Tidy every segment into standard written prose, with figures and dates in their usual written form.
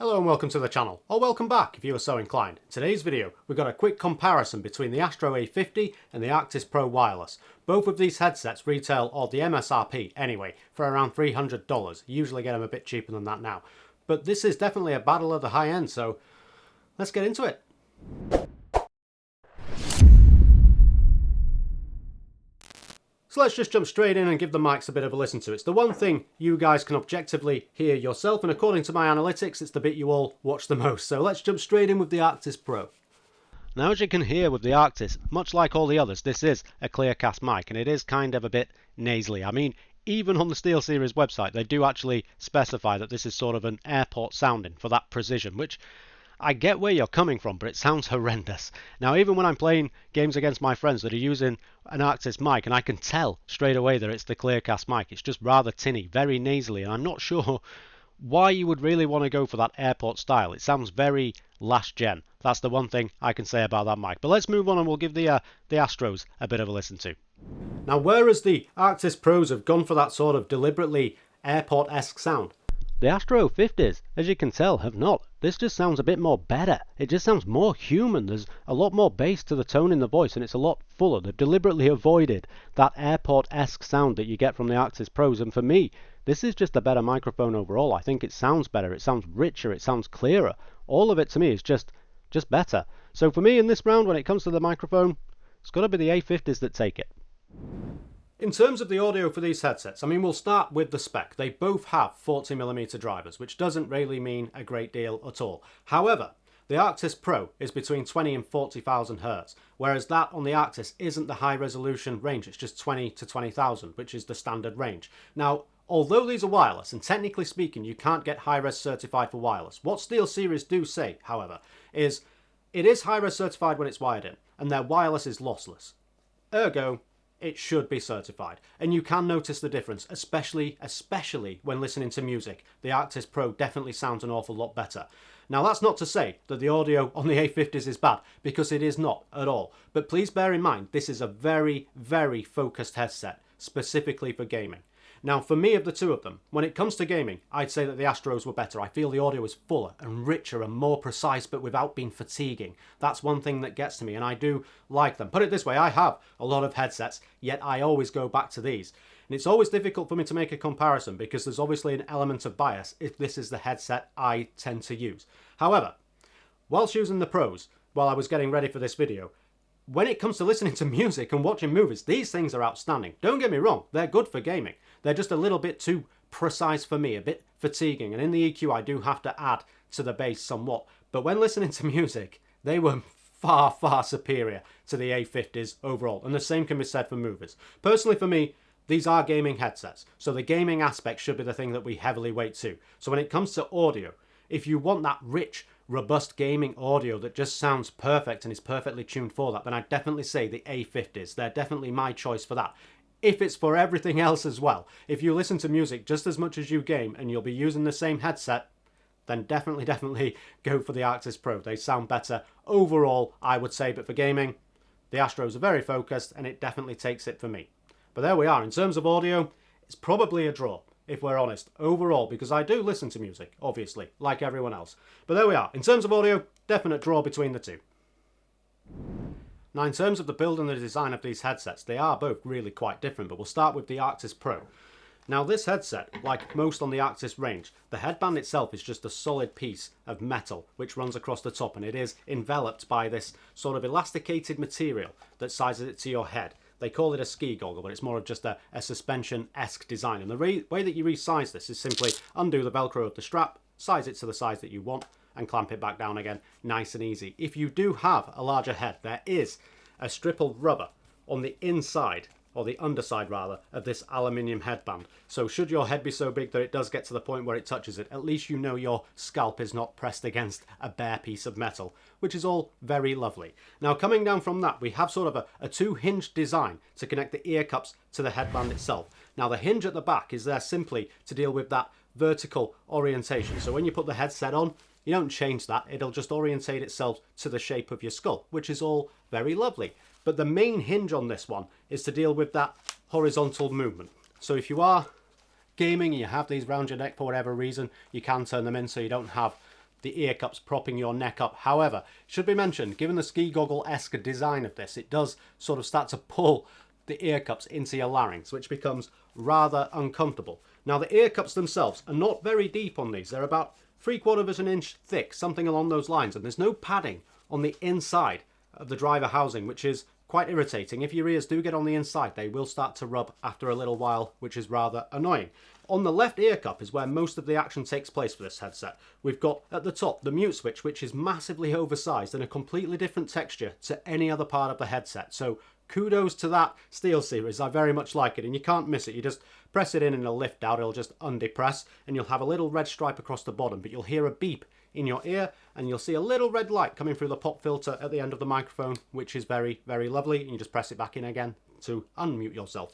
Hello and welcome to the channel, or welcome back if you are so inclined. In today's video, we've got a quick comparison between the Astro A50 and the Arctis Pro wireless. Both of these headsets retail, or the MSRP anyway, for around $300. You usually get them a bit cheaper than that now. But this is definitely a battle of the high end, so let's get into it. So let's just jump straight in and give the mics a bit of a listen to. It's the one thing you guys can objectively hear yourself, and according to my analytics, it's the bit you all watch the most. So let's jump straight in with the Arctis Pro. Now, as you can hear with the Arctis, much like all the others, this is a clear cast mic, and it is kind of a bit nasally. I mean, even on the SteelSeries website, they do actually specify that this is sort of an airport sounding for that precision, which I get where you're coming from, but it sounds horrendous. Now, even when I'm playing games against my friends that are using an Arctis mic, and I can tell straight away that it's the Clearcast mic, it's just rather tinny, very nasally, and I'm not sure why you would really want to go for that airport style. It sounds very last gen. That's the one thing I can say about that mic. But let's move on and we'll give the Astros a bit of a listen to. Now, whereas the Arctis Pros have gone for that sort of deliberately airport-esque sound, the Astro A50s, as you can tell, have not. This just sounds a bit more better. It just sounds more human. There's a lot more bass to the tone in the voice, and it's a lot fuller. They've deliberately avoided that airport-esque sound that you get from the Arctis Pros, and for me, this is just a better microphone overall. I think it sounds better, it sounds richer, it sounds clearer. All of it to me is just better. So for me in this round, when it comes to the microphone, it's got to be the A50s that take it. In terms of the audio for these headsets, I mean, we'll start with the spec. They both have 40mm drivers, which doesn't really mean a great deal at all. However, the Arctis Pro is between 20 and 40,000 Hz, whereas that on the Arctis isn't the high resolution range, it's just 20 to 20,000, which is the standard range. Now, although these are wireless, and technically speaking, you can't get high-res certified for wireless, what SteelSeries do say, however, is it is high-res certified when it's wired in, and their wireless is lossless. Ergo, it should be certified, and you can notice the difference, especially when listening to music. The Arctis Pro definitely sounds an awful lot better. Now, that's not to say that the audio on the A50s is bad, because it is not at all. But please bear in mind, this is a very, very focused headset, specifically for gaming. Now, for me, of the two of them, when it comes to gaming, I'd say that the Astros were better. I feel the audio is fuller and richer and more precise, but without being fatiguing. That's one thing that gets to me, and I do like them. Put it this way, I have a lot of headsets, yet I always go back to these. And it's always difficult for me to make a comparison, because there's obviously an element of bias if this is the headset I tend to use. However, whilst using the Pros, while I was getting ready for this video, when it comes to listening to music and watching movies, these things are outstanding. Don't get me wrong, they're good for gaming. They're just a little bit too precise for me, a bit fatiguing. And in the EQ, I do have to add to the bass somewhat. But when listening to music, they were far, far superior to the A50s overall. And the same can be said for movies. Personally, for me, these are gaming headsets. So the gaming aspect should be the thing that we heavily weight to. So when it comes to audio, if you want that rich, robust gaming audio that just sounds perfect and is perfectly tuned for that, then I'd definitely say the A50s. They're definitely my choice for that. If it's for everything else as well, if you listen to music just as much as you game and you'll be using the same headset, then definitely go for the Arctis Pro. They sound better overall, I would say, but for gaming, the Astros are very focused and it definitely takes it for me. But there we are. In terms of audio, it's probably a draw, if we're honest, overall, because I do listen to music, obviously, like everyone else. But there we are. In terms of audio, definite draw between the two. Now, in terms of the build and the design of these headsets, they are both really quite different, but we'll start with the Arctis Pro. Now, this headset, like most on the Arctis range, the headband itself is just a solid piece of metal which runs across the top, and it is enveloped by this sort of elasticated material that sizes it to your head. They call it a ski goggle, but it's more of just a suspension-esque design. And the way that you resize this is simply undo the Velcro of the strap, size it to the size that you want, and clamp it back down again, nice and easy. If you do have a larger head, there is a strip of rubber on the inside, or the underside rather, of this aluminium headband. So should your head be so big that it does get to the point where it touches it, at least you know your scalp is not pressed against a bare piece of metal, which is all very lovely. Now, coming down from that, we have sort of a two-hinged design to connect the ear cups to the headband itself. Now, the hinge at the back is there simply to deal with that vertical orientation. So when you put the headset on, you don't change that, it'll just orientate itself to the shape of your skull, which is all very lovely. But the main hinge on this one is to deal with that horizontal movement. So if you are gaming and you have these round your neck for whatever reason, you can turn them in so you don't have the ear cups propping your neck up. However, it should be mentioned, given the ski goggle-esque design of this, it does sort of start to pull the ear cups into your larynx, which becomes rather uncomfortable. Now, the ear cups themselves are not very deep on these. They're about 3/4 of an inch thick, something along those lines, and there's no padding on the inside of the driver housing, which is quite irritating. If your ears do get on the inside, they will start to rub after a little while, which is rather annoying. On the left ear cup is where most of the action takes place for this headset. We've got at the top the mute switch, which is massively oversized and a completely different texture to any other part of the headset. So kudos to that SteelSeries. I very much like it, and you can't miss it. You just press it in and it'll lift out, it'll just undepress, and you'll have a little red stripe across the bottom, but you'll hear a beep in your ear, and you'll see a little red light coming through the pop filter at the end of the microphone, which is very, very lovely, and you just press it back in again to unmute yourself.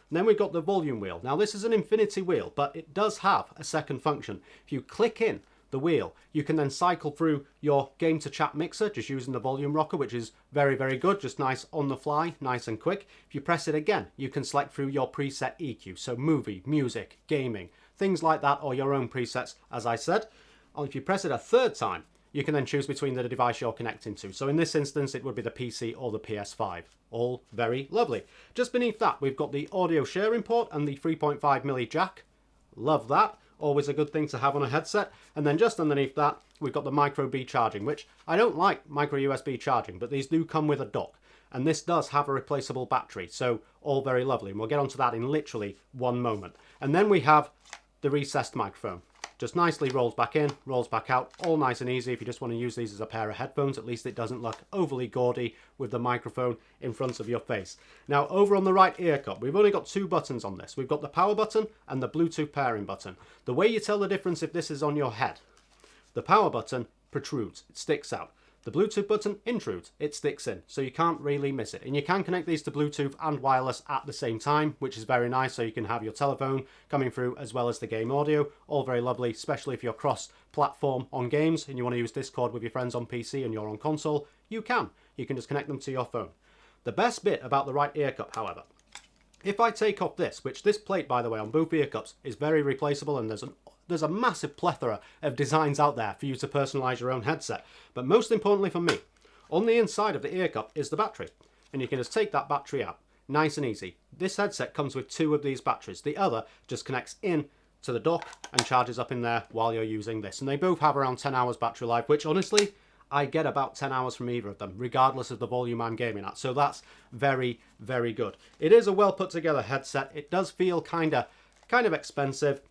And then we've got the volume wheel. Now, this is an infinity wheel, but it does have a second function. If you click in the wheel, you can then cycle through your game to chat mixer just using the volume rocker, which is very, very good, just nice on the fly, nice and quick. If you press it again, you can select through your preset EQ, so movie, music, gaming, things like that, or your own presets, as I said. And if you press it a third time, you can then choose between the device you're connecting to. So in this instance, it would be the PC or the PS5. All very lovely. Just beneath that, we've got the audio sharing port and the 3.5mm jack. Love that. Always a good thing to have on a headset. And then just underneath that, we've got the micro B charging, which I don't like micro USB charging, but these do come with a dock. And this does have a replaceable battery, so all very lovely. And we'll get onto that in literally one moment. And then we have the recessed microphone. Just nicely rolls back in, rolls back out, all nice and easy. If you just want to use these as a pair of headphones, at least it doesn't look overly gaudy with the microphone in front of your face. Now, over on the right ear cup, we've only got two buttons on this. We've got the power button and the Bluetooth pairing button. The way you tell the difference if this is on your head, the power button protrudes, it sticks out. The Bluetooth button intrudes, it sticks in, so you can't really miss it. And you can connect these to Bluetooth and wireless at the same time, which is very nice, so you can have your telephone coming through as well as the game audio. All very lovely, especially if you're cross-platform on games and you want to use Discord with your friends on PC and you're on console, you can. You can just connect them to your phone. The best bit about the right ear cup, however, if I take off this, which this plate, by the way, on both ear cups is very replaceable, and there's a massive plethora of designs out there for you to personalize your own headset. But most importantly for me, on the inside of the ear cup is the battery. And you can just take that battery out. Nice and easy. This headset comes with two of these batteries. The other just connects in to the dock and charges up in there while you're using this. And they both have around 10 hours battery life, which honestly, I get about 10 hours from either of them, regardless of the volume I'm gaming at. So that's very, very good. It is a well put together headset. It does feel kind of expensive,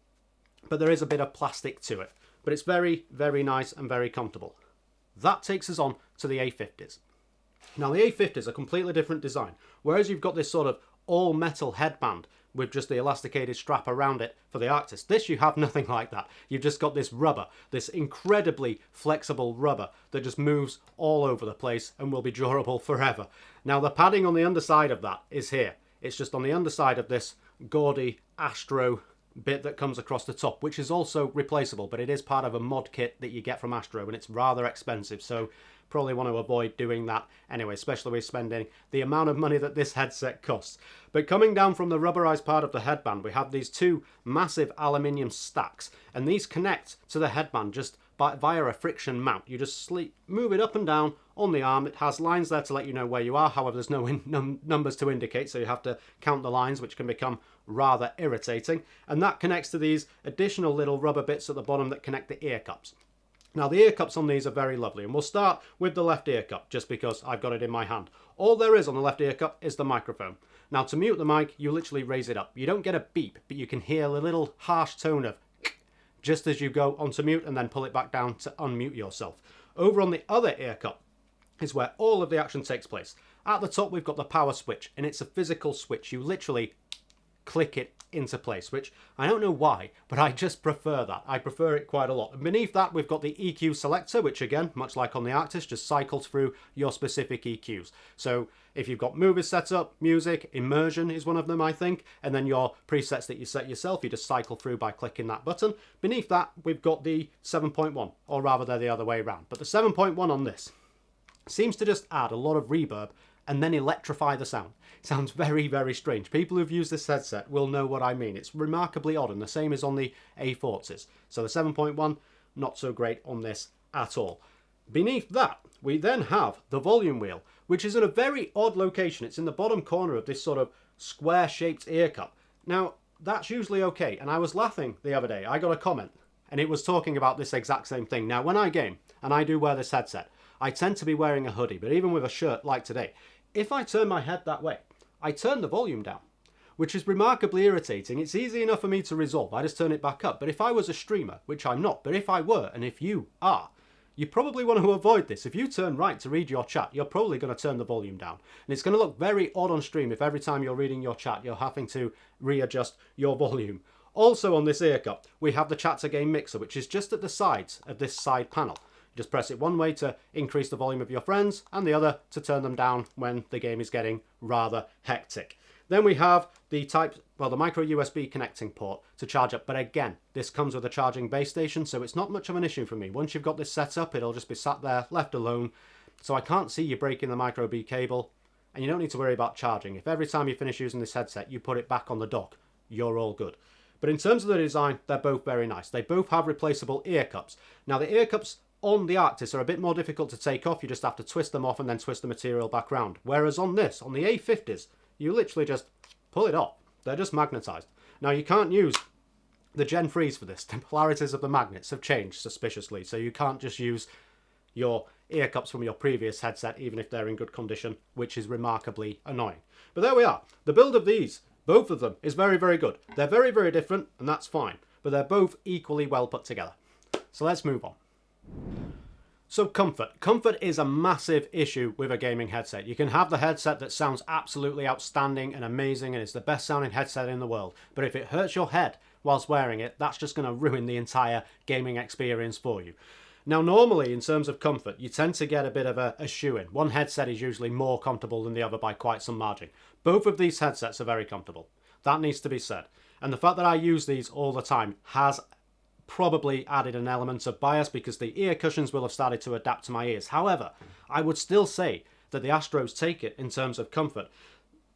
but there is a bit of plastic to it. But it's very, very nice and very comfortable. That takes us on to the A50s. Now, the A50 is a completely different design. Whereas you've got this sort of all-metal headband with just the elasticated strap around it for the Arctis, this you have nothing like that. You've just got this rubber, this incredibly flexible rubber that just moves all over the place and will be durable forever. Now, the padding on the underside of that is here. It's just on the underside of this gaudy Astro bit that comes across the top, which is also replaceable, but it is part of a mod kit that you get from Astro, and it's rather expensive, so probably want to avoid doing that anyway, especially with spending the amount of money that this headset costs. But coming down from the rubberized part of the headband, we have these two massive aluminium stacks, and these connect to the headband just via a friction mount. You just move it up and down on the arm. It has lines there to let you know where you are. However, there's no numbers to indicate, so you have to count the lines, which can become rather irritating. And that connects to these additional little rubber bits at the bottom that connect the ear cups. Now, the ear cups on these are very lovely, and we'll start with the left ear cup, just because I've got it in my hand. All there is on the left ear cup is the microphone. Now, to mute the mic, you literally raise it up. You don't get a beep, but you can hear a little harsh tone of just as you go onto mute, and then pull it back down to unmute yourself. Over on the other ear cup is where all of the action takes place. At the top, we've got the power switch, and it's a physical switch. You literally click it into place, which I don't know why, but I just prefer that. I prefer it quite a lot. And beneath that, we've got the EQ selector, which again, much like on the Arctis, just cycles through your specific EQs. So if you've got movies set up, music, immersion is one of them, I think, and then your presets that you set yourself, you just cycle through by clicking that button. Beneath that, we've got the 7.1, or rather they're the other way around. But the 7.1 on this seems to just add a lot of reverb and then electrify the sound. It sounds very, very strange. People who've used this headset will know what I mean. It's remarkably odd, and the same is on the A40s. So the 7.1, not so great on this at all. Beneath that, we then have the volume wheel, which is in a very odd location. It's in the bottom corner of this sort of square-shaped ear cup. Now, that's usually okay, and I was laughing the other day. I got a comment, and it was talking about this exact same thing. Now, when I game, and I do wear this headset, I tend to be wearing a hoodie, but even with a shirt like today, if I turn my head that way, I turn the volume down, which is remarkably irritating. It's easy enough for me to resolve. I just turn it back up. But if I was a streamer, which I'm not, but if I were, and if you are, you probably want to avoid this. If you turn right to read your chat, you're probably going to turn the volume down. And it's going to look very odd on stream if every time you're reading your chat, you're having to readjust your volume. Also on this ear cup, we have the chat to game mixer, which is just at the sides of this side panel. You just press it one way to increase the volume of your friends, and the other to turn them down when the game is getting rather hectic. Then we have the micro USB connecting port to charge up. But again, this comes with a charging base station, so it's not much of an issue for me. Once you've got this set up, it'll just be sat there, left alone. So I can't see you breaking the micro B cable, and you don't need to worry about charging. If every time you finish using this headset, you put it back on the dock, you're all good. But in terms of the design, they're both very nice. They both have replaceable ear cups. Now, the ear cups on the Arctis are a bit more difficult to take off. You just have to twist them off and then twist the material back round. Whereas on the A50s, you literally just pull it off. They're just magnetized. Now, you can't use the Gen 3s for this. The polarities of the magnets have changed suspiciously, so you can't just use your ear cups from your previous headset, even if they're in good condition, which is remarkably annoying. But there we are. The build of these, both of them, is very, very good. They're very, very different, and that's fine. But they're both equally well put together. So let's move on. So comfort. Comfort is a massive issue with a gaming headset. You can have the headset that sounds absolutely outstanding and amazing and is the best sounding headset in the world. But if it hurts your head whilst wearing it, that's just going to ruin the entire gaming experience for you. Now, normally, in terms of comfort, you tend to get a bit of a shoe-in. One headset is usually more comfortable than the other by quite some margin. Both of these headsets are very comfortable. That needs to be said. And the fact that I use these all the time has probably added an element of bias because the ear cushions will have started to adapt to my ears. However, I would still say that the Astros take it in terms of comfort.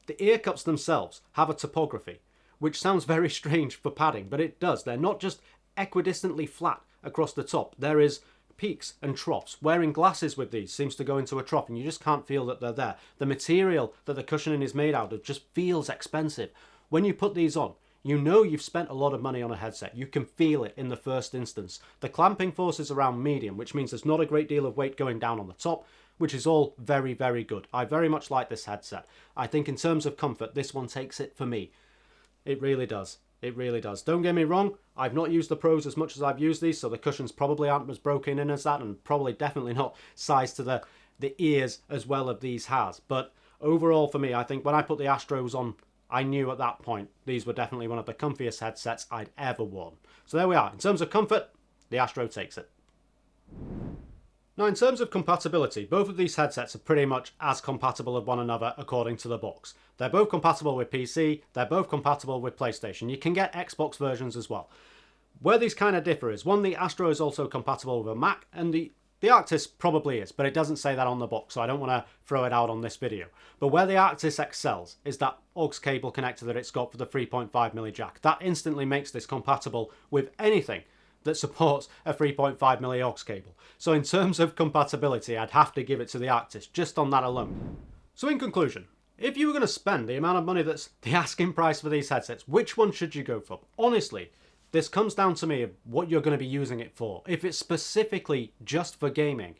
The ear cups themselves have a topography, which sounds very strange for padding, but it does. They're not just equidistantly flat across the top. There is peaks and troughs. Wearing glasses with these seems to go into a trough and you just can't feel that they're there. The material that the cushioning is made out of just feels expensive. When you put these on, you know you've spent a lot of money on a headset. You can feel it in the first instance. The clamping force is around medium, which means there's not a great deal of weight going down on the top, which is all very, very good. I very much like this headset. I think in terms of comfort, this one takes it for me. It really does. It really does. Don't get me wrong, I've not used the Pros as much as I've used these, so the cushions probably aren't as broken in as that, and probably definitely not sized to the ears as well as these has. But overall for me, I think when I put the Astros on, I knew at that point these were definitely one of the comfiest headsets I'd ever worn. So there we are. In terms of comfort, the Astro takes it. Now, in terms of compatibility, both of these headsets are pretty much as compatible with one another according to the box. They're both compatible with PC, they're both compatible with PlayStation. You can get Xbox versions as well. Where these kind of differ is, one, the Astro is also compatible with a Mac, and the Arctis probably is, but it doesn't say that on the box, so I don't want to throw it out on this video. But where the Arctis excels is that aux cable connector that it's got for the 3.5mm jack. That instantly makes this compatible with anything that supports a 3.5mm aux cable. So in terms of compatibility, I'd have to give it to the Arctis, just on that alone. So in conclusion, if you were going to spend the amount of money that's the asking price for these headsets, which one should you go for? Honestly, this comes down to me of what you're going to be using it for. If it's specifically just for gaming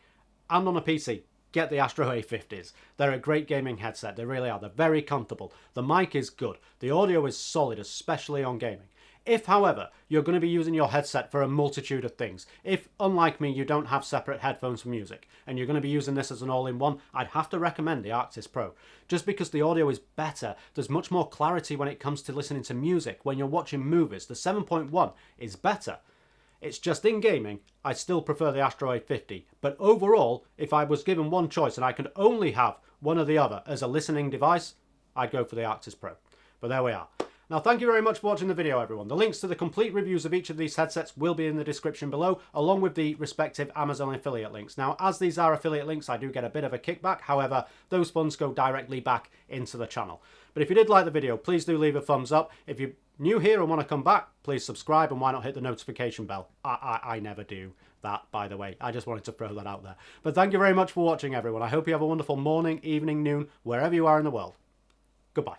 and on a PC, get the Astro A50s. They're a great gaming headset, they really are. They're very comfortable. The mic is good. The audio is solid, especially on gaming. If, however, you're going to be using your headset for a multitude of things, if, unlike me, you don't have separate headphones for music, and you're going to be using this as an all-in-one, I'd have to recommend the Arctis Pro. Just because the audio is better, there's much more clarity when it comes to listening to music. When you're watching movies, the 7.1 is better. It's just in gaming, I still prefer the Astro A50. But overall, if I was given one choice and I could only have one or the other as a listening device, I'd go for the Arctis Pro. But there we are. Now, thank you very much for watching the video, everyone. The links to the complete reviews of each of these headsets will be in the description below, along with the respective Amazon affiliate links. Now, as these are affiliate links, I do get a bit of a kickback. However, those funds go directly back into the channel. But if you did like the video, please do leave a thumbs up. If you new here and want to come back, please subscribe, and why not hit the notification bell? I never do that, by the way. I just wanted to throw that out there. But thank you very much for watching, everyone. I hope you have a wonderful morning, evening, noon, wherever you are in the world. Goodbye.